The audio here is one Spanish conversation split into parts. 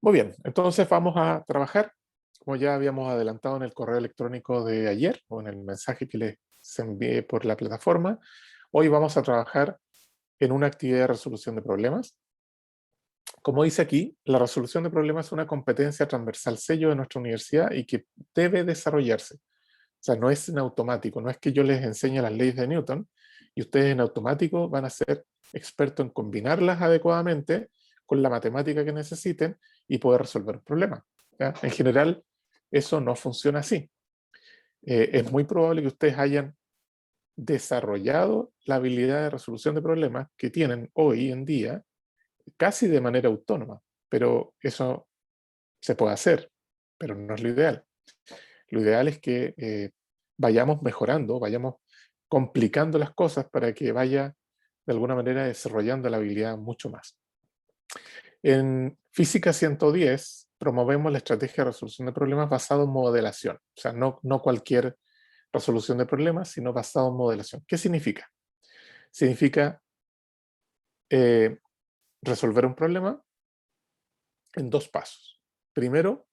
Muy bien, entonces vamos a trabajar, como ya habíamos adelantado en el correo electrónico de ayer, o en el mensaje que les envié por la plataforma. Hoy vamos a trabajar en una actividad de resolución de problemas. Como dice aquí, la resolución de problemas es una competencia transversal sello de nuestra universidad y que debe desarrollarse. O sea, no es en automático, no es que yo les enseñe las leyes de Newton y ustedes en automático van a ser expertos en combinarlas adecuadamente con la matemática que necesiten y poder resolver un problema. ¿Ya? En general, eso no funciona así. Es muy probable que ustedes hayan desarrollado la habilidad de resolución de problemas que tienen hoy en día casi de manera autónoma, pero eso se puede hacer, pero no es lo ideal. Lo ideal es que vayamos mejorando, vayamos complicando las cosas para que vaya de alguna manera desarrollando la habilidad mucho más. En Física 110 promovemos la estrategia de resolución de problemas basado en modelación, o sea, no cualquier resolución de problemas, sino basado en modelación. ¿Qué significa? Significa resolver un problema en dos pasos. Primero,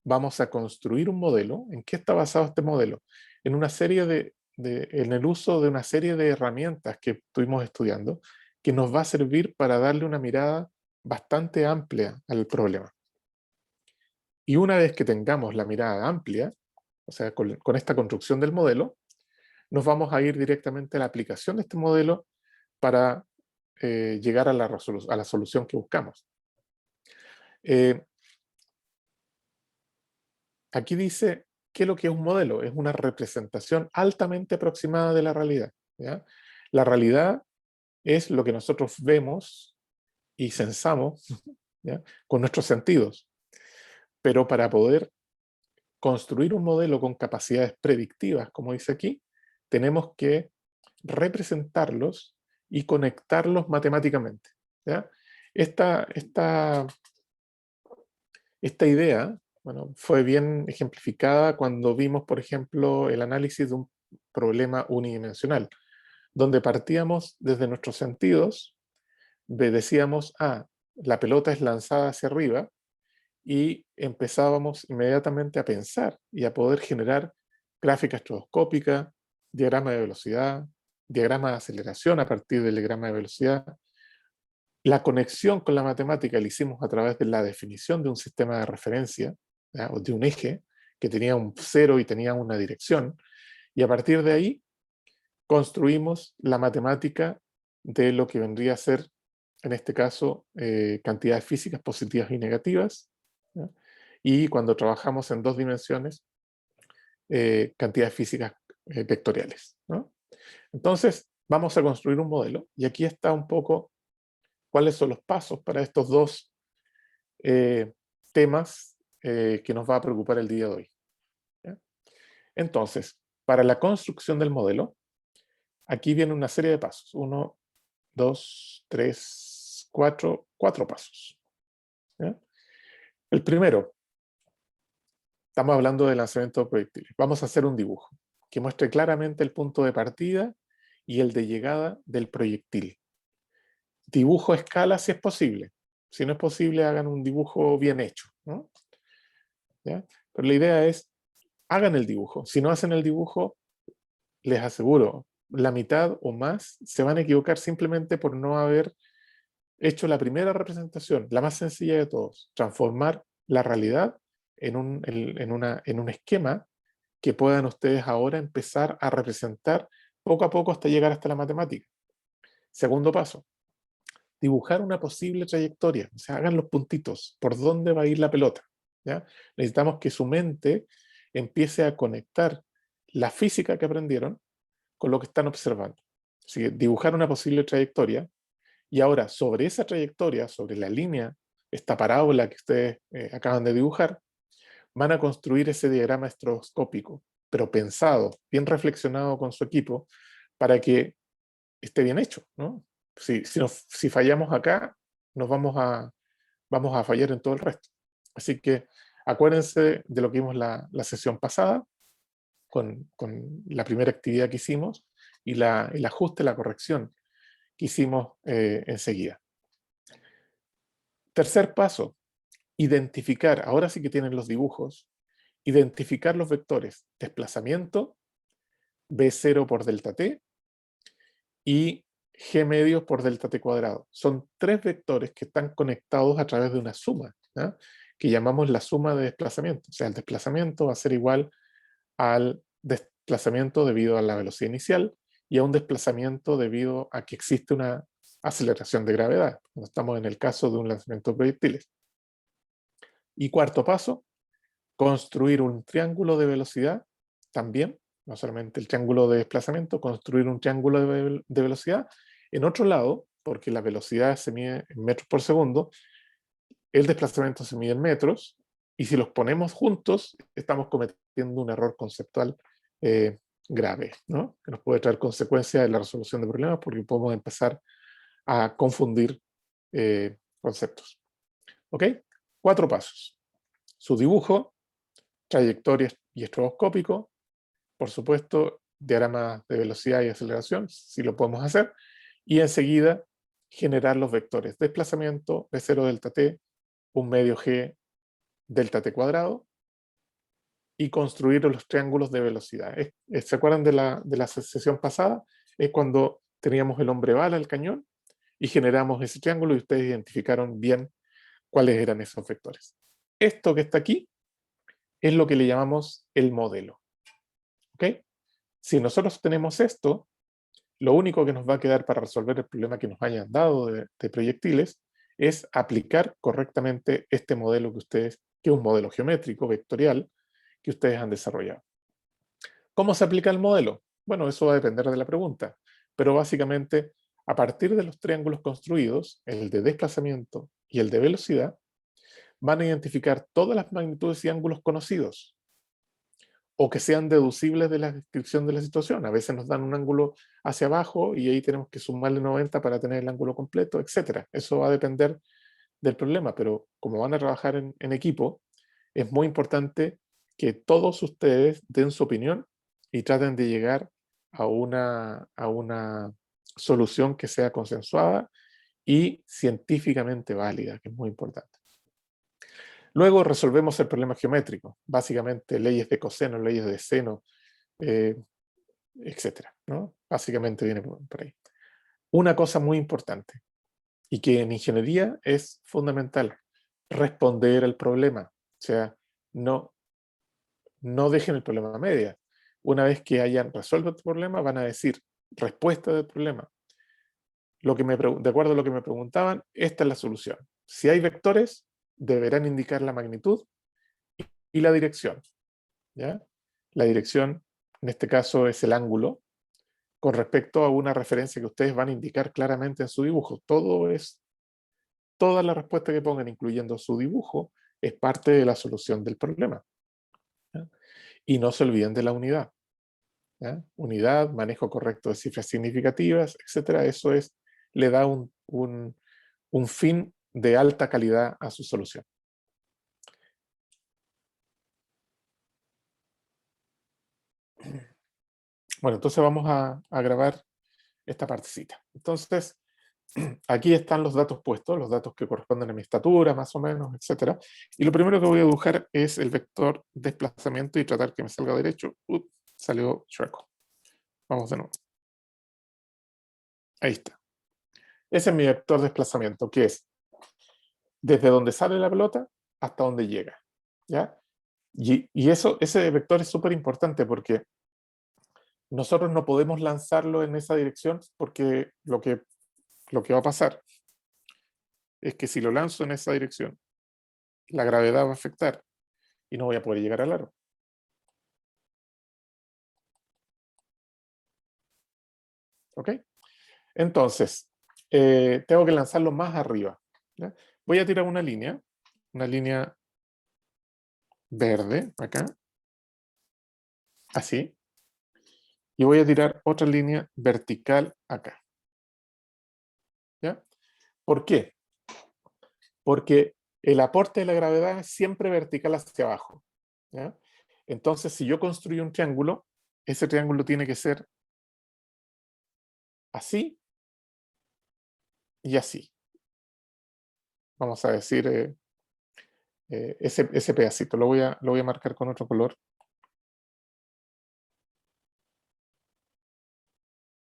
vamos a construir un modelo. ¿En qué está basado este modelo? En una serie en el uso de una serie de herramientas que estuvimos estudiando, que nos va a servir para darle una mirada bastante amplia al problema. Y una vez que tengamos la mirada amplia, o sea, con esta construcción del modelo, nos vamos a ir directamente a la aplicación de este modelo para llegar a la solución que buscamos. Aquí dice que lo que es un modelo es una representación altamente aproximada de la realidad. ¿Ya? La realidad es lo que nosotros vemos y sensamos, ¿ya? Con nuestros sentidos. Pero para poder construir un modelo con capacidades predictivas, como dice aquí, tenemos que representarlos y conectarlos matemáticamente. ¿Ya? Esta, esta, esta idea, bueno, fue bien ejemplificada cuando vimos, por ejemplo, el análisis de un problema unidimensional, donde partíamos desde nuestros sentidos, decíamos, la pelota es lanzada hacia arriba, y empezábamos inmediatamente a pensar y a poder generar gráfica estroboscópica, diagrama de velocidad, diagrama de aceleración a partir del diagrama de velocidad. La conexión con la matemática la hicimos a través de la definición de un sistema de referencia, ¿ya? O de un eje que tenía un cero y tenía una dirección, y a partir de ahí construimos la matemática de lo que vendría a ser, en este caso, cantidades físicas positivas y negativas, ¿ya? Y cuando trabajamos en dos dimensiones, cantidades físicas vectoriales, ¿no? Entonces, vamos a construir un modelo, y aquí está un poco cuáles son los pasos para estos dos temas que nos va a preocupar el día de hoy. ¿Ya? Entonces, para la construcción del modelo, aquí viene una serie de pasos. 1, 2, 3, 4 pasos. ¿Ya? El primero, estamos hablando de lanzamiento de proyectiles. Vamos a hacer un dibujo que muestre claramente el punto de partida y el de llegada del proyectil. Dibujo a escala si es posible. Si no es posible, hagan un dibujo bien hecho, ¿no? ¿Ya? Pero la idea es, hagan el dibujo. Si no hacen el dibujo, les aseguro, la mitad o más se van a equivocar simplemente por no haber hecho la primera representación, la más sencilla de todos, transformar la realidad en un esquema que puedan ustedes ahora empezar a representar poco a poco hasta llegar hasta la matemática. Segundo paso, dibujar una posible trayectoria, o sea, hagan los puntitos, por dónde va a ir la pelota. ¿Ya? Necesitamos que su mente empiece a conectar la física que aprendieron con lo que están observando. Así que dibujar una posible trayectoria, y ahora sobre esa trayectoria, sobre la línea, esta parábola que ustedes acaban de dibujar, van a construir ese diagrama estroboscópico, pero pensado, bien reflexionado con su equipo, para que esté bien hecho, ¿no? Si fallamos acá, vamos a fallar en todo el resto. Así que acuérdense de lo que vimos la sesión pasada, con la primera actividad que hicimos, y el ajuste, la corrección que hicimos enseguida. Tercer paso, identificar, ahora sí que tienen los dibujos, identificar los vectores desplazamiento, B0 por delta t, y G medio por delta t cuadrado. Son tres vectores que están conectados a través de una suma, ¿ya? Que llamamos la suma de desplazamiento. O sea, el desplazamiento va a ser igual al desplazamiento debido a la velocidad inicial y a un desplazamiento debido a que existe una aceleración de gravedad, cuando estamos en el caso de un lanzamiento de proyectiles. Y cuarto paso, construir un triángulo de velocidad también, no solamente el triángulo de desplazamiento, construir un triángulo de velocidad. En otro lado, porque la velocidad se mide en metros por segundo, el desplazamiento se mide en metros, y si los ponemos juntos, estamos cometiendo un error conceptual grave, ¿no? Que nos puede traer consecuencias en la resolución de problemas, porque podemos empezar a confundir conceptos. ¿Ok? 4 pasos. Su dibujo, trayectoria y estroboscópico, por supuesto, diagramas de velocidad y aceleración, si lo podemos hacer, y enseguida generar los vectores desplazamiento, B0 delta t, un medio G delta t cuadrado, y construir los triángulos de velocidad. ¿Se acuerdan de la sesión pasada? Es cuando teníamos el hombre bala, el cañón, y generamos ese triángulo y ustedes identificaron bien cuáles eran esos vectores. Esto que está aquí es lo que le llamamos el modelo. ¿Ok? Si nosotros tenemos esto, lo único que nos va a quedar para resolver el problema que nos hayan dado de proyectiles es aplicar correctamente este modelo que es un modelo geométrico, vectorial, que ustedes han desarrollado. ¿Cómo se aplica el modelo? Bueno, eso va a depender de la pregunta, pero básicamente, a partir de los triángulos construidos, el de desplazamiento y el de velocidad, van a identificar todas las magnitudes y ángulos conocidos, o que sean deducibles de la descripción de la situación. A veces nos dan un ángulo hacia abajo y ahí tenemos que sumarle 90 para tener el ángulo completo, etc. Eso va a depender del problema, pero como van a trabajar en equipo, es muy importante que todos ustedes den su opinión y traten de llegar a una solución que sea consensuada y científicamente válida, que es muy importante. Luego resolvemos el problema geométrico, básicamente leyes de coseno, leyes de seno, etcétera, ¿no? Básicamente viene por ahí. Una cosa muy importante y que en ingeniería es fundamental, responder al problema. O sea, no dejen el problema a medias. Una vez que hayan resuelto el problema, van a decir respuesta del problema. De acuerdo a lo que me preguntaban, esta es la solución. Si hay vectores, deberán indicar la magnitud y la dirección, ¿ya? La dirección, en este caso, es el ángulo, con respecto a una referencia que ustedes van a indicar claramente en su dibujo. Toda la respuesta que pongan, incluyendo su dibujo, es parte de la solución del problema, ¿ya? Y no se olviden de la unidad, ¿ya? Unidad, manejo correcto de cifras significativas, etcétera. Eso le da un fin de alta calidad a su solución. Bueno, entonces vamos a grabar esta partecita. Entonces, aquí están los datos puestos, los datos que corresponden a mi estatura, más o menos, etcétera. Y lo primero que voy a dibujar es el vector desplazamiento y tratar que me salga derecho. Salió chueco. Vamos de nuevo. Ahí está. Ese es mi vector desplazamiento, que es desde donde sale la pelota hasta donde llega, ¿ya? Y ese vector es súper importante porque nosotros no podemos lanzarlo en esa dirección, porque lo que va a pasar es que si lo lanzo en esa dirección, la gravedad va a afectar y no voy a poder llegar al aro. ¿Ok? Entonces, tengo que lanzarlo más arriba, ¿ya? Voy a tirar una línea verde, acá, así, y voy a tirar otra línea vertical acá, ¿ya? ¿Por qué? Porque el aporte de la gravedad es siempre vertical hacia abajo, ¿ya? Entonces, si yo construyo un triángulo, ese triángulo tiene que ser así y así. Vamos a decir ese pedacito. Lo voy a marcar con otro color.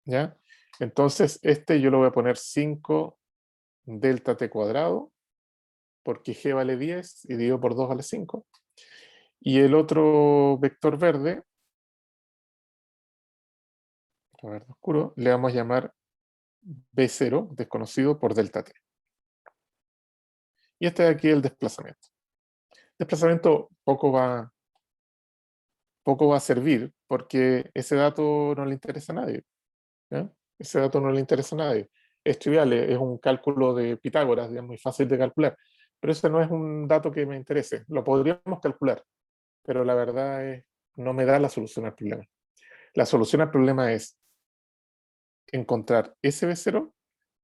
¿Ya? Entonces, este yo lo voy a poner 5 delta t cuadrado, porque g vale 10 y dividido por 2 vale 5. Y el otro vector verde oscuro, le vamos a llamar B0, desconocido, por delta t. Y este de aquí es el desplazamiento. Desplazamiento poco va a servir, porque ese dato no le interesa a nadie. ¿Ya? Ese dato no le interesa a nadie. Es trivial, es un cálculo de Pitágoras, es muy fácil de calcular. Pero ese no es un dato que me interese. Lo podríamos calcular, pero la verdad es, no me da la solución al problema. La solución al problema es encontrar ese B0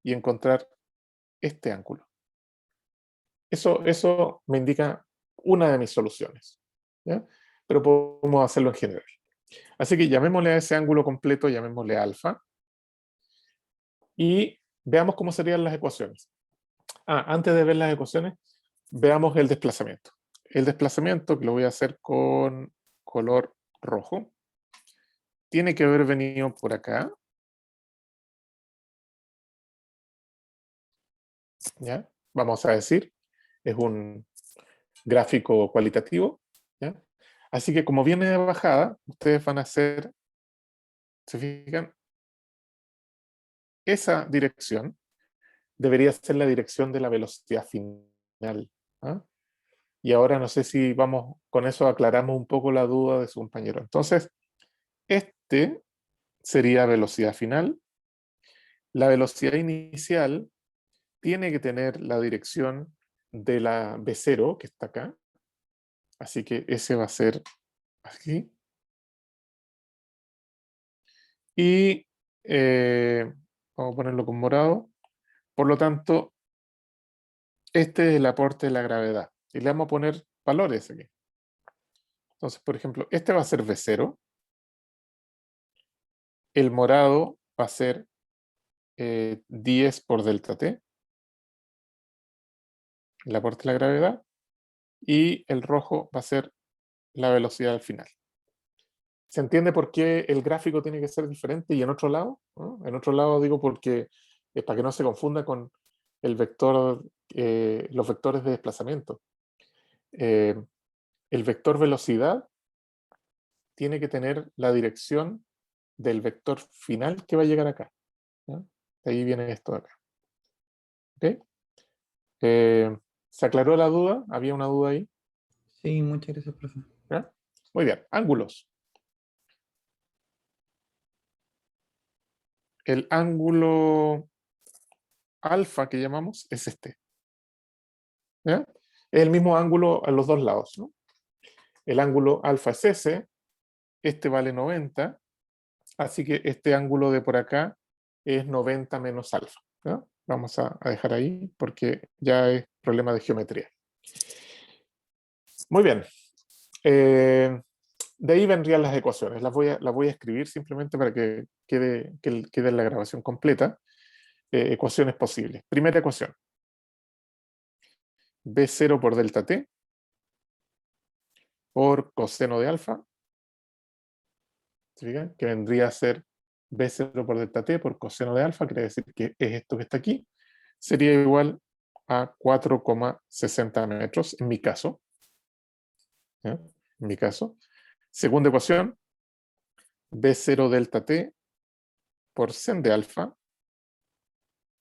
y encontrar este ángulo. Eso me indica una de mis soluciones. ¿Ya? Pero podemos hacerlo en general. Así que llamémosle a ese ángulo completo, llamémosle alfa, y veamos cómo serían las ecuaciones. Antes de ver las ecuaciones, veamos el desplazamiento. El desplazamiento, que lo voy a hacer con color rojo, tiene que haber venido por acá. ¿Ya? Vamos a decir, es un gráfico cualitativo. ¿Ya? Así que como viene de bajada, ustedes van a hacer, ¿se fijan? Esa dirección debería ser la dirección de la velocidad final. ¿Ah? Y ahora no sé si vamos, con eso aclaramos un poco la duda de su compañero. Entonces, este sería velocidad final. La velocidad inicial tiene que tener la dirección de la B0, que está acá. Así que ese va a ser aquí. Y vamos a ponerlo con morado. Por lo tanto, este es el aporte de la gravedad. Y le vamos a poner valores aquí. Entonces, por ejemplo, este va a ser V0. El morado va a ser 10 por delta t, el aporte de la gravedad. Y el rojo va a ser la velocidad al final. ¿Se entiende por qué el gráfico tiene que ser diferente y en otro lado? ¿No? En otro lado digo porque, para que no se confunda con el vector, los vectores de desplazamiento. El vector velocidad tiene que tener la dirección del vector final que va a llegar acá. ¿Ya? De ahí viene esto de acá. ¿Okay? ¿Se aclaró la duda? ¿Había una duda ahí? Sí, muchas gracias, profe. ¿Ya? Muy bien, ángulos. El ángulo alfa que llamamos es este. ¿Ya? Es el mismo ángulo a los dos lados, ¿no? El ángulo alfa es ese, este vale 90, así que este ángulo de por acá es 90 menos alfa. ¿Ya? Vamos a dejar ahí porque ya es problema de geometría. Muy bien. De ahí vendrían las ecuaciones. Las voy a escribir simplemente para que quede la grabación completa. Ecuaciones posibles. Primera ecuación. B0 por delta t por coseno de alfa, ¿se fijan? Que vendría a ser B0 por delta t por coseno de alfa, quiere decir que es esto que está aquí, sería igual a 4,60 metros en mi caso. ¿Ya? En mi caso. Segunda ecuación, B0 delta t por sen de alfa,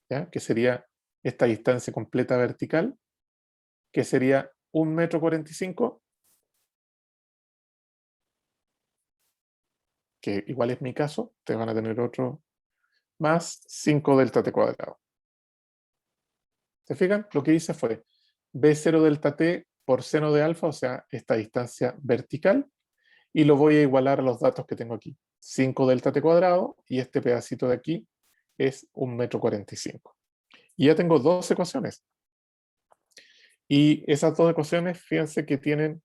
¿ya? Que sería esta distancia completa vertical, que sería 1,45 m, que igual es mi caso, ustedes van a tener otro, más 5 delta t cuadrado. ¿Se fijan? Lo que hice fue B0 delta t por seno de alfa, o sea, esta distancia vertical, y lo voy a igualar a los datos que tengo aquí. 5 delta t cuadrado, y este pedacito de aquí es 1,45 m. Y ya tengo dos ecuaciones. Y esas dos ecuaciones, fíjense que tienen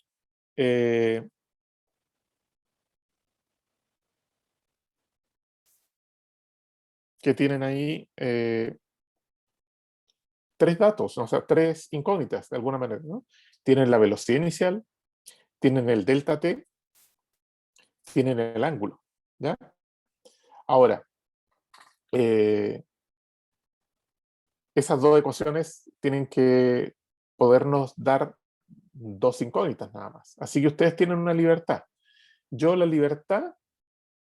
ahí tres datos, o sea, tres incógnitas de alguna manera, ¿no? Tienen la velocidad inicial, tienen el delta t, tienen el ángulo. ¿Ya? Ahora, esas dos ecuaciones tienen que podernos dar dos incógnitas nada más. Así que ustedes tienen una libertad. Yo la libertad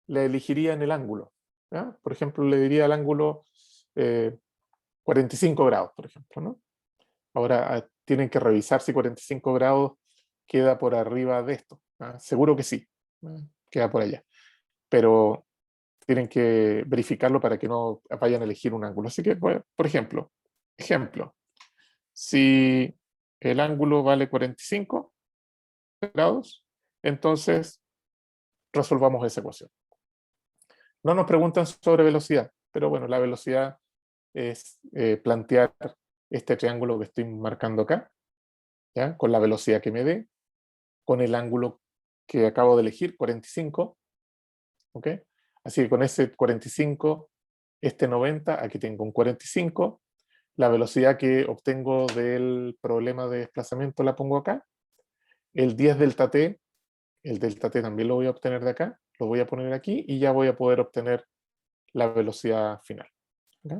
la elegiría en el ángulo. ¿Ya? Por ejemplo, le diría al ángulo 45 grados, por ejemplo. ¿No? Ahora tienen que revisar si 45 grados queda por arriba de esto. ¿Ah? Seguro que sí, queda por allá. Pero tienen que verificarlo para que no vayan a elegir un ángulo. Así que, bueno, por ejemplo, si el ángulo vale 45 grados, entonces resolvamos esa ecuación. No nos preguntan sobre velocidad, pero bueno, la velocidad es plantear este triángulo que estoy marcando acá, ¿ya? Con la velocidad que me dé, con el ángulo que acabo de elegir, 45, ¿ok? Así que con ese 45, este 90, aquí tengo un 45, la velocidad que obtengo del problema de desplazamiento la pongo acá, el 10 delta t, el delta t también lo voy a obtener de acá, lo voy a poner aquí y ya voy a poder obtener la velocidad final. ¿Okay?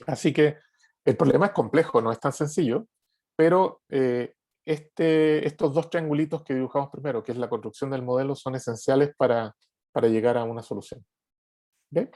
Así que el problema es complejo, no es tan sencillo, pero estos dos triangulitos que dibujamos primero, que es la construcción del modelo, son esenciales para llegar a una solución. ¿Okay?